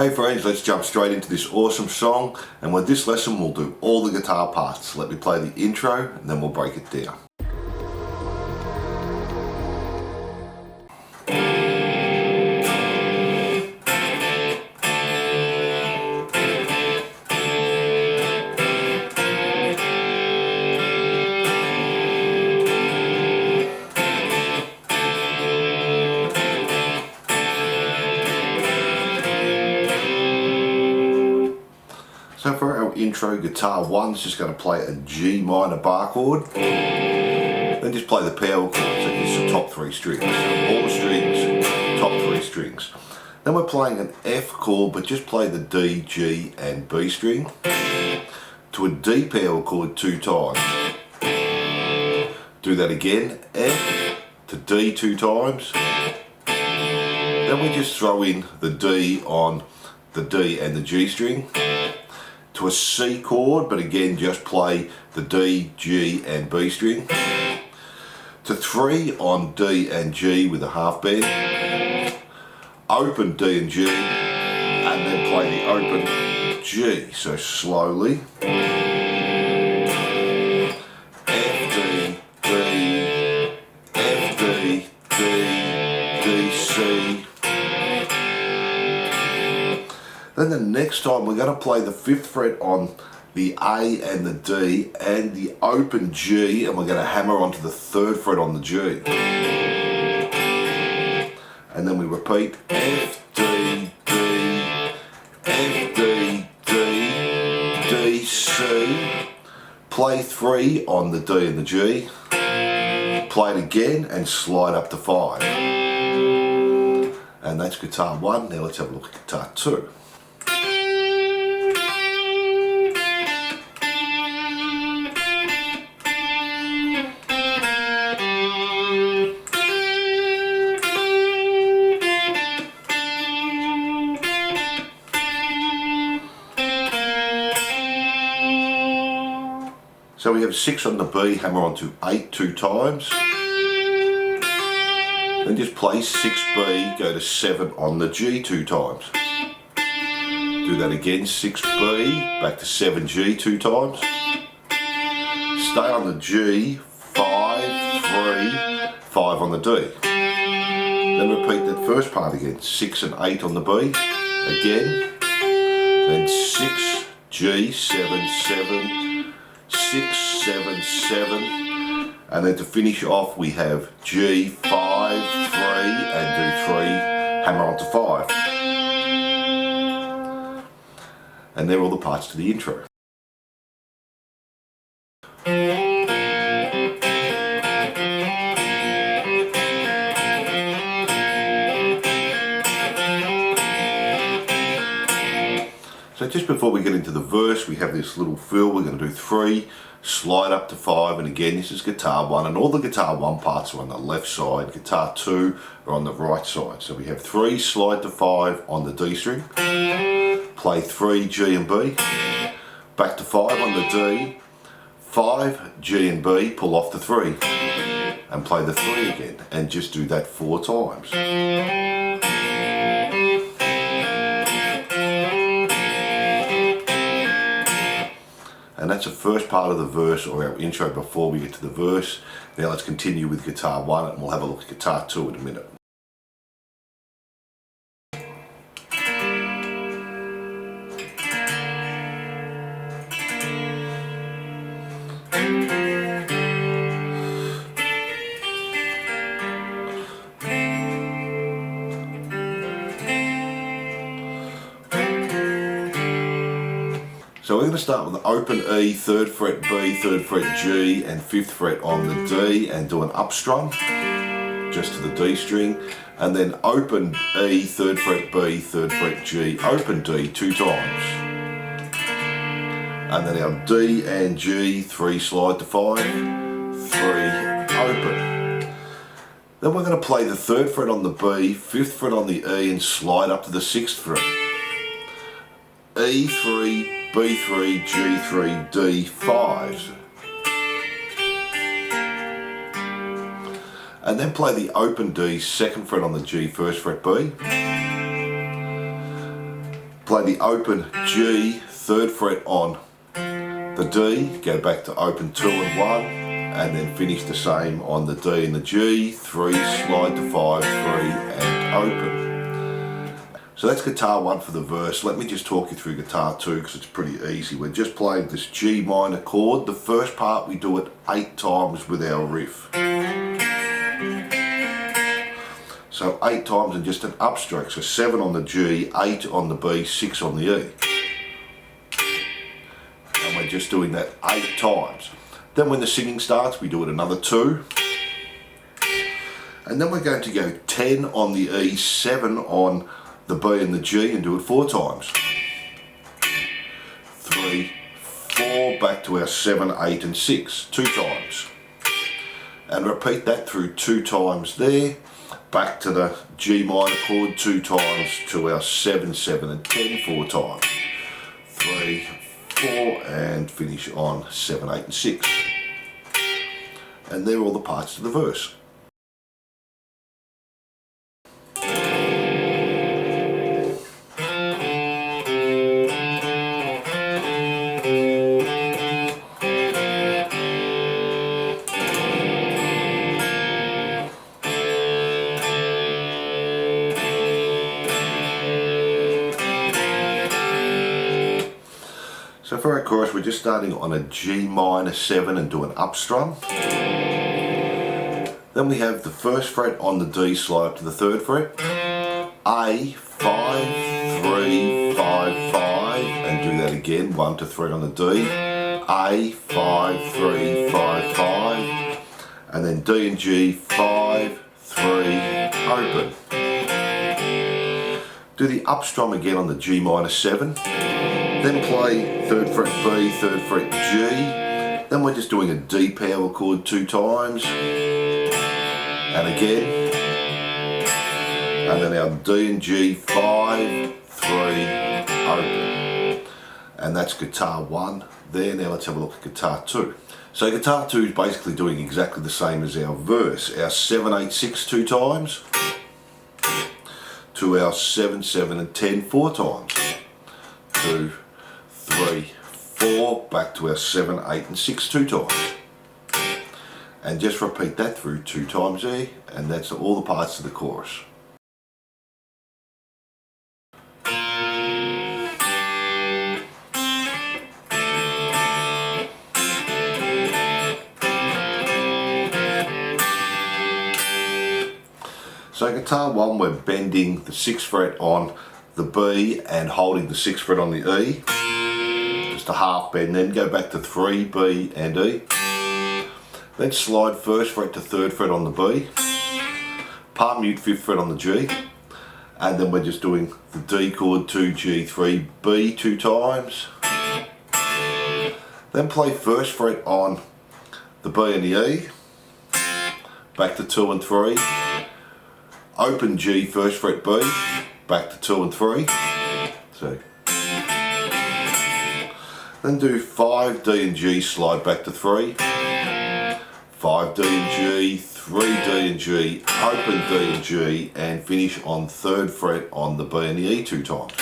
Hey friends, let's jump straight into this awesome song, and with this lesson we'll do all the guitar parts. Let me play the intro and then we'll break it down. So for our intro, guitar 1's just going to play a G minor bar chord, then just play the power chord, so it's the top 3 strings, all the strings, top 3 strings. Then we're playing an F chord, but just play the D, G and B string to a D power chord 2 times. Do that again, F to D 2 times. Then we just throw in the D on the D and the G string to a C chord, but again just play the D, G and B string, to 3 on D and G with a half bend, open D and G, and then play the open G, so slowly. F, D, D, F, D, D, D, C. Then the next time we're going to play the 5th fret on the A and the D and the open G, and we're going to hammer onto the 3rd fret on the G. And then we repeat F, D, D, F, D, D, D, C. Play 3 on the D and the G. Play it again and slide up to 5. And that's guitar 1. Now let's have a look at guitar 2. So we have 6 on the B, hammer onto 8 2 times. Then just play 6B, go to 7 on the G 2 times. Do that again, 6B, back to 7G 2 times. Stay on the G, 5, 3, 5 on the D. Then repeat that first part again, 6 and 8 on the B, again. Then 6, G, 7, 7, 6, 7, 7, and then to finish off we have G, 5, 3, and do 3, hammer onto 5. And they're all the parts to the intro. So just before we get into the verse, we have this little fill. We're going to do 3, slide up to 5, and again this is guitar 1, and all the guitar 1 parts are on the left side, guitar 2 are on the right side. So we have 3, slide to 5 on the D string, play 3, G and B, back to 5 on the D, 5, G and B, pull off the 3, and play the 3 again, and just do that 4 times. And that's the first part of the verse, or our intro, before we get to the verse. Now let's continue with guitar 1 and we'll have a look at guitar 2 in a minute. So we're going to start with the open E, 3rd fret B, 3rd fret G and 5th fret on the D, and do an up strum just to the D string, and then open E, 3rd fret B, 3rd fret G, open D 2 times, and then our D and G, 3 slide to 5, 3 open. Then we're going to play the 3rd fret on the B, 5th fret on the E and slide up to the 6th fret. E3, B3, G3, D5. And then play the open D, 2nd fret on the G, 1st fret B. play the open G, 3rd fret on the D, go back to open 2 and 1, and then finish the same on the D and the G, 3, slide to 5, 3, and open. So that's guitar 1 for the verse. Let me just talk you through guitar 2 because it's pretty easy. We're just playing this G minor chord. The first part we do it 8 times with our riff. So 8 times and just an upstroke. So 7 on the G, 8 on the B, 6 on the E. And we're just doing that 8 times. Then when the singing starts, we do it another 2. And then we're going to go 10 on the E, 7 on the B and the G, and do it 4 times. 3, 4, back to our 7, 8 and 6, 2 times. And repeat that through 2 times there, back to the G minor chord 2 times, to our 7, 7 and 10, 4 times. 3, 4, and finish on 7, 8 and 6. And they're all the parts of the verse. So for our chorus, we're just starting on a G minor 7 and do an up strum. Then we have the 1st fret on the D, slide up to the 3rd fret. A, 5, 3, 5, 5, and do that again, 1 to 3 on the D. A, 5, 3, 5, 5, and then D and G, 5, 3, open. Do the up strum again on the G minor 7. Then play 3rd fret B, 3rd fret G. Then we're just doing a D power chord 2 times. And again. And then our D and G, 5, 3, open. And that's guitar 1 there. Now let's have a look at guitar 2. So guitar 2 is basically doing exactly the same as our verse. Our 7, 8, 6 2 times. To our 7, 7 and 10 4 times. 2, 3, 4, back to our 7, 8 and 6 2 times. And just repeat that through 2 times there, and that's all the parts of the chorus. So guitar 1, we're bending the 6th fret on the B and holding the 6th fret on the E. Just a half bend, then go back to 3, B and E. Then slide 1st fret to 3rd fret on the B. Palm mute 5th fret on the G. And then we're just doing the D chord 2, G, 3, B 2 times. Then play 1st fret on the B and the E. Back to 2 and 3. Open G, 1st fret B. Back to 2 and 3. So. Then do 5 D and G, slide back to 3. 5 D and G, 3 D and G, open D and G, and finish on 3rd fret on the B and the E 2 times.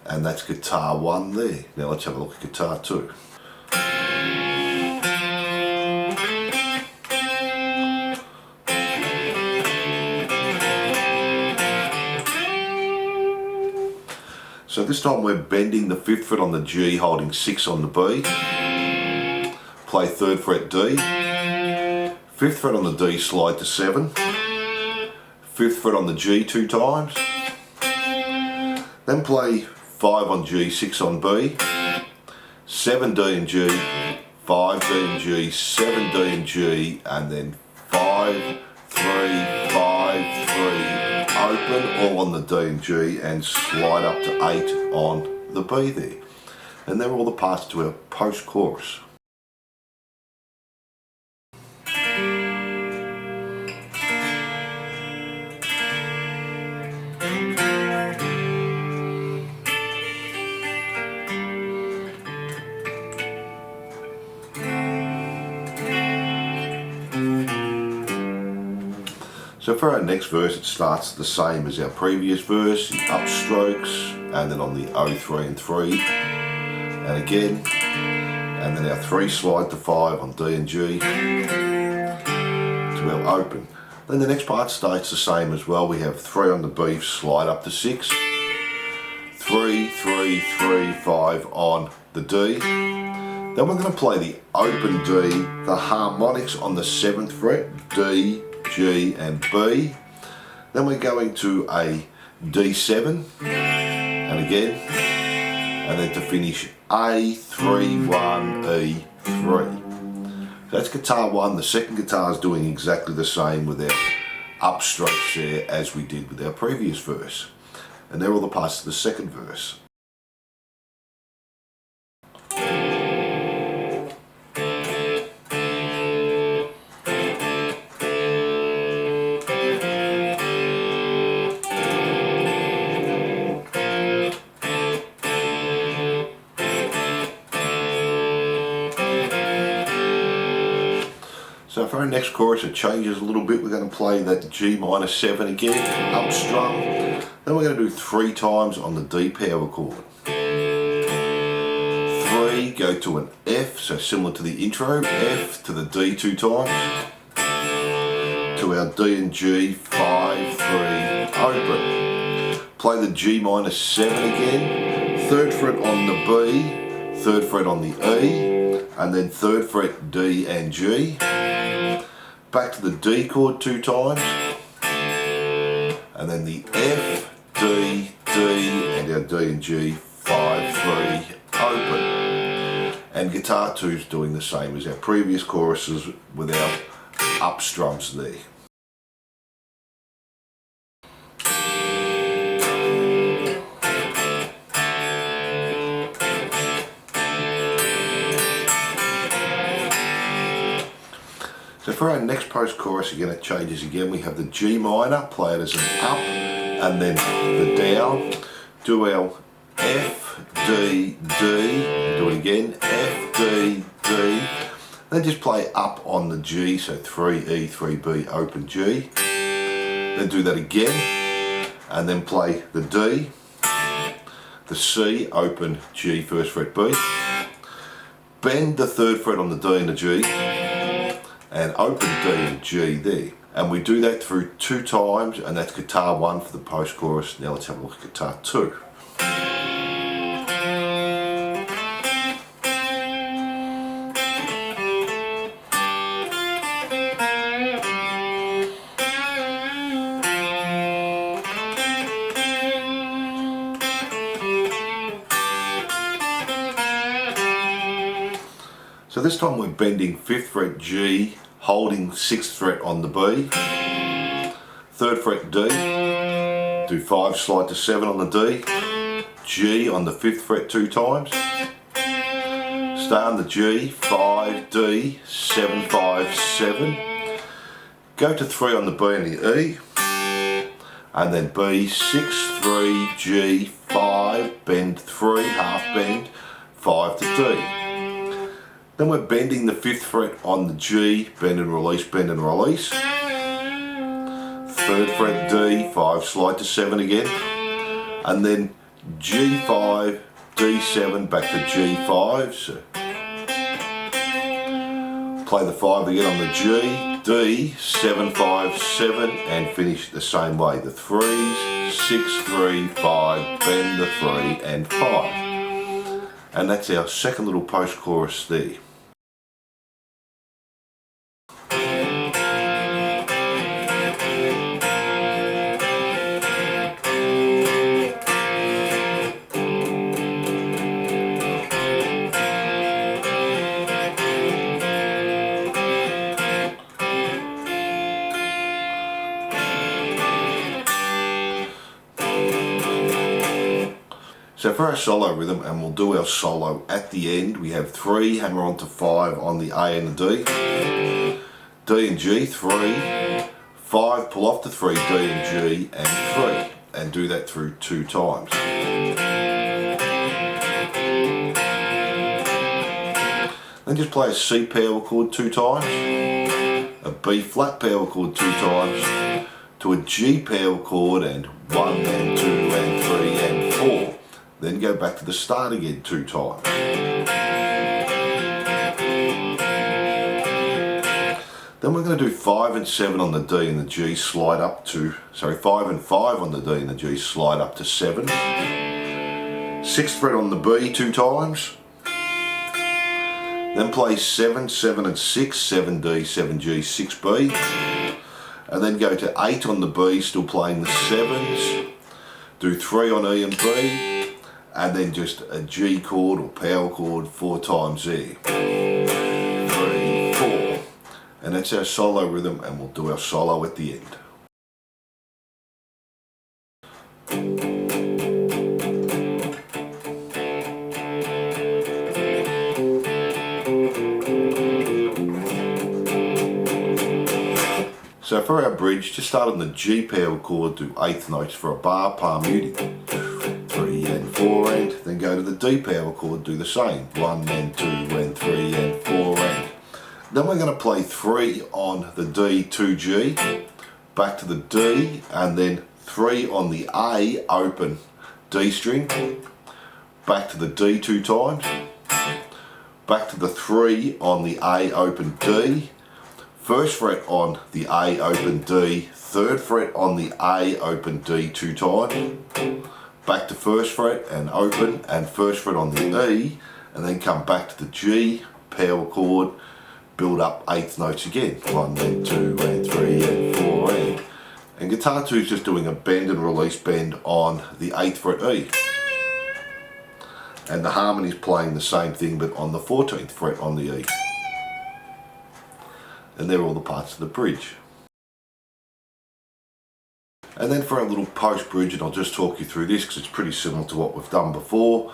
And that's guitar 1 there. Now let's have a look at guitar 2. So this time we're bending the 5th fret on the G, holding 6 on the B. Play 3rd fret D. 5th fret on the D, slide to 7. 5th fret on the G 2 times. Then play 5 on G, 6 on B. 7 D and G, 5 D and G, 7 D and G, and then 5, 3, 5, 3. Open all on the D and G and slide up to 8 on the B there. And they're all the parts to our post-chorus. So for our next verse, it starts the same as our previous verse, the upstrokes, and then on the O, 3 and 3, and again, and then our 3 slide to 5 on D and G to our open. Then the next part stays the same as well. We have 3 on the B, slide up to 6, 3, 3, 3, 5 on the D. Then we're going to play the open D, the harmonics on the 7th fret, D, G and B. Then we're going to a D7 and again, and then to finish A, 3, 1, E, 3. That's guitar 1. The second guitar is doing exactly the same with our upstrokes there as we did with our previous verse. And they're all the parts of the second verse. So for our next chorus, it changes a little bit. We're going to play that G minor 7 again, up strum. Then we're going to do 3 times on the D power chord. 3, go to an F, so similar to the intro, F to the D 2 times. To our D and G, 5, 3, open. Play the G minor 7 again, 3rd fret on the B, 3rd fret on the E, and then 3rd fret D and G. Back to the D chord 2 times, and then the F, D, D, and our D and G, 5, 3, open. And guitar 2 is doing the same as our previous choruses with our up strums there. So for our next post-chorus, again it changes again. We have the G minor, play it as an up, and then the down. Do our F, D, D, do it again, F, D, D. Then just play up on the G, so 3, E, 3, B, open G. Then do that again, and then play the D, the C, open G, 1st fret B. Bend the 3rd fret on the D and the G, and open D and G there. And we do that through 2 times, and that's guitar 1 for the post-chorus. Now let's have a look at guitar 2. So this time we're bending 5th fret G, holding 6th fret on the B, 3rd fret D, do 5 slide to 7 on the D, G on the 5th fret 2 times, stay on the G, 5, D, 7, 5, 7, go to 3 on the B and the E, and then B, 6, 3, G, 5, bend 3, half bend, 5 to D. Then we're bending the 5th fret on the G, bend and release, bend and release. 3rd fret D, 5 slide to 7 again. And then G5, D7, back to G5. So play the 5 again on the G, D, 7, 5, 7, and finish the same way. The 3s, 6, 3, 5, bend the 3 and 5. And that's our second little post-chorus there. So for our solo rhythm, and we'll do our solo at the end, we have 3, hammer on to 5 on the A and the D, D and G, 3, 5, pull off the 3, D and G, and 3, and do that through 2 times. Then just play a C power chord 2 times, a B flat power chord 2 times, to a G power chord and 1 and 2 and 3 and 4. Then go back to the start again 2 times. Then we're going to do 5 and 7 on the D and the G, slide up to, 5 and 5 on the D and the G, slide up to 7. 6th fret on the B 2 times. Then play 7, 7 and 6, 7D, 7G, 6B. And then go to 8 on the B, still playing the 7s. Do 3 on E and B. And then just a G chord or power chord 4 times E. 3, 4. And that's our solo rhythm, and we'll do our solo at the end. So for our bridge, just start on the G power chord, do 8th notes for a bar, palm muted. 3 and 4 and, then go to the D power chord, do the same. 1 and 2 and 3 and 4 and. Then we're going to play 3 on the D, 2G, back to the D, and then 3 on the A open D string, back to the D 2 times, back to the 3 on the A open D, 1st fret on the A open D, 3rd fret on the A open D 2 times, back to 1st fret and open, and 1st fret on the E, and then come back to the G power chord, build up 8th notes again. 1 and 2 and 3 and 4 and. And guitar 2 is just doing a bend and release bend on the 8th fret E. And the harmony is playing the same thing but on the 14th fret on the E. And they're all the parts of the bridge. And then for our little post bridge, and I'll just talk you through this because it's pretty similar to what we've done before.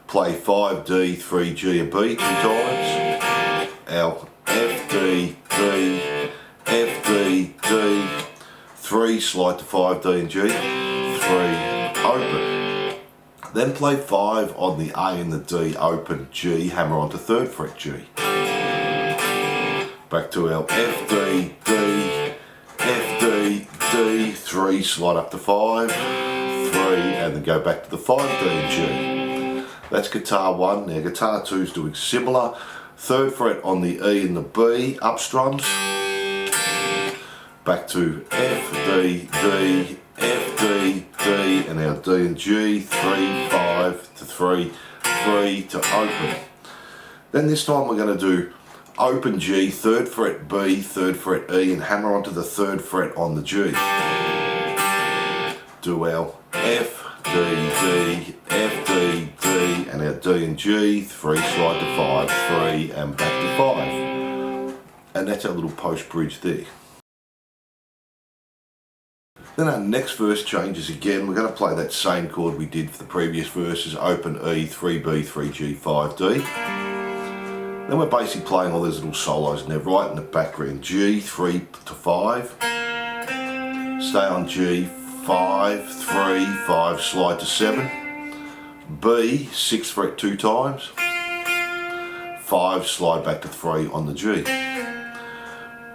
Play 5D, 3G and B 2 times. Our F, D, D, F, D, D, 3, slide to 5D and G, 3, open. Then play 5 on the A and the D, open, G, hammer onto 3rd fret G. Back to our F, D, D, F, D, D, 3, slide up to 5, 3, and then go back to the 5D and G. That's guitar 1. Now guitar 2 is doing similar. 3rd fret on the E and the B, up strums, back to F, D, D, F, D, D, and our D and G, 3, 5 to 3, 3 to open. Then this time we're going to do open G, 3rd fret B, 3rd fret E, and hammer onto the 3rd fret on the G. Do our F, D, D, F, D, D, and our D and G, 3, slide to 5, 3, and back to 5. And that's our little post bridge there. Then our next verse changes again. We're going to play that same chord we did for the previous verses, open E, 3B, 3G, 5D. Then we're basically playing all these little solos and they're right in the background. G, 3 to 5, stay on G, 5, 3, 5, slide to 7, B, 6th fret 2 times, 5, slide back to 3 on the G,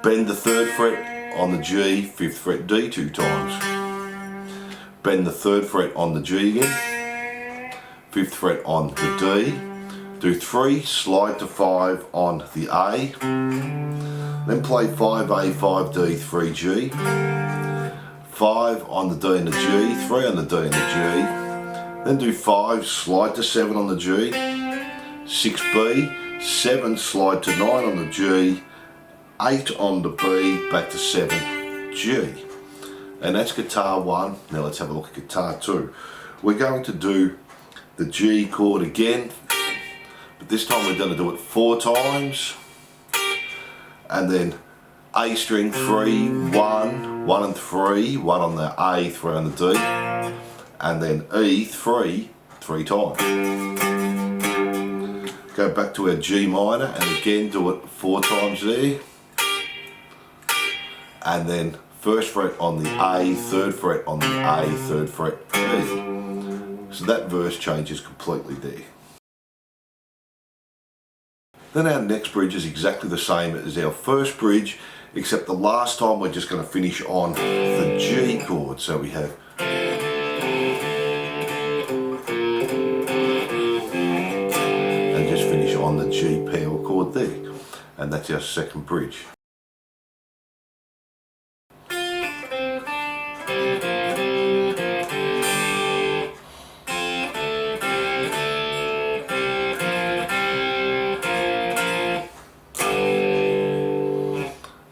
bend the 3rd fret on the G, 5th fret D 2 times, bend the 3rd fret on the G again, 5th fret on the D, do 3, slide to 5 on the A, then play 5A, 5D, 3G, 5 on the D and the G, 3 on the D and the G, then do 5, slide to 7 on the G, 6B, 7, slide to 9 on the G, 8 on the B, back to 7, G. And that's guitar 1. Now let's have a look at guitar 2. We're going to do the G chord again, but this time we're going to do it 4 times, and then A string 3, 1, 1 and 3, 1 on the A, 3 on the D, and then E 3, 3 times. Go back to our G minor and again do it 4 times there, and then 1st fret on the A, 3rd fret on the A, 3rd fret E. So that verse changes completely there. Then our next bridge is exactly the same as our first bridge, except the last time we're just going to finish on the G chord. So we have and just finish on the G power chord there, and that's our second bridge.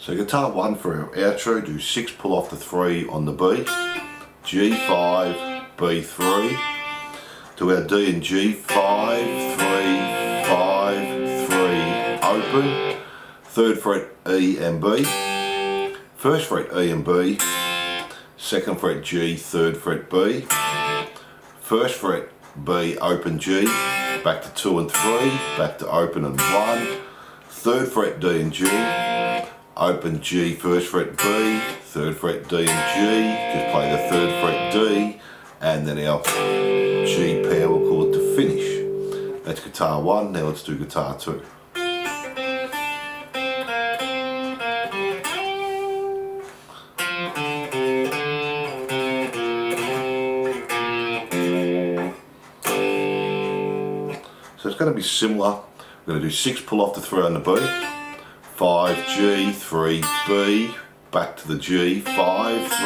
So guitar 1 for our outro, do 6 pull off the 3 on the B, G5, B3, to our D and G, 5, 3, 5, 3, open, 3rd fret E and B, 1st fret E and B, 2nd fret G, 3rd fret B, 1st fret B, open G, back to 2 and 3, back to open and 1, 3rd fret D and G, open G, 1st fret B, 3rd fret D and G, just play the 3rd fret D, and then our G power chord to finish. That's guitar 1, now let's do guitar 2. So it's going to be similar. We're going to do 6 pull off the 3 on the B, 5, G, 3, B, back to the G, 5, 3,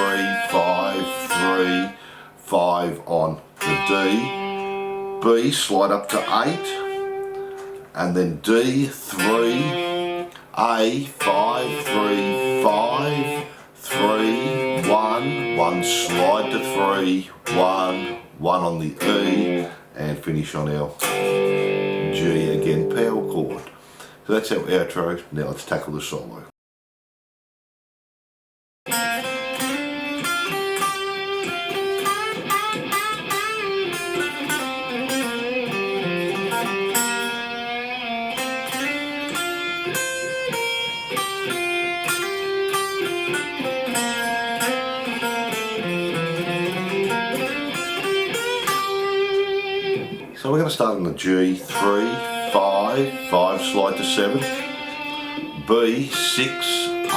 5, 3, 5 on the D, B, slide up to 8, and then D, 3, A, 5, 3, 5, 3, 1, 1, slide to 3, 1, 1 on the E, and finish on our G again power chord. So that's our outro. Now let's tackle the solo. So we're going to start on the G, 3, 5, 5, slide to 7, B, 6, 8,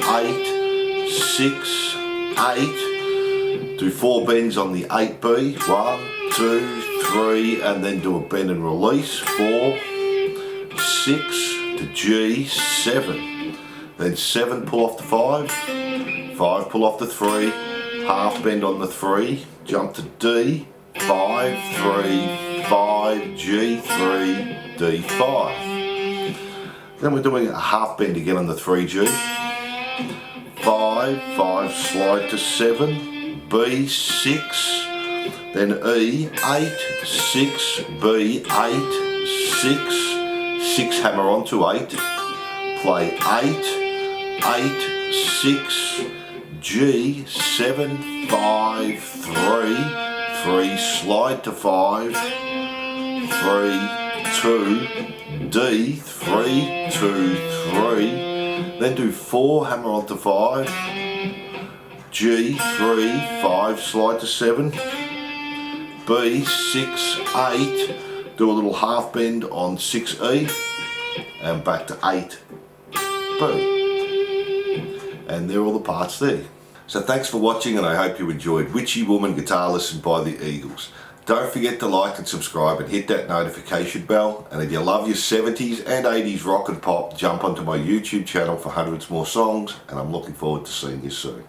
8, 6, 8, do 4 bends on the 8B, 1, 2, 3, and then do a bend and release, 4, 6, to G, 7, then 7 pull off the 5, 5 pull off the 3, half bend on the 3, jump to D, 5, 3, 5, G, 3, D, 5. Then we're doing a half bend again on the 3G. 5, 5, slide to 7, B, 6, then E, 8, 6, B, 8, 6, 6 hammer onto 8, play 8, 8, 6, G, 7, 5, 3, 3, slide to 5, 3, 2, D, 3, 2, 3, then do 4, hammer onto 5, G, 3, 5, slide to 7, B, 6, 8, do a little half bend on 6E, and back to 8, B. And there are all the parts there. So thanks for watching, and I hope you enjoyed Witchy Woman Guitar Lesson by the Eagles. Don't forget to like and subscribe and hit that notification bell. And if you love your 70s and 80s rock and pop, jump onto my YouTube channel for hundreds more songs, and I'm looking forward to seeing you soon.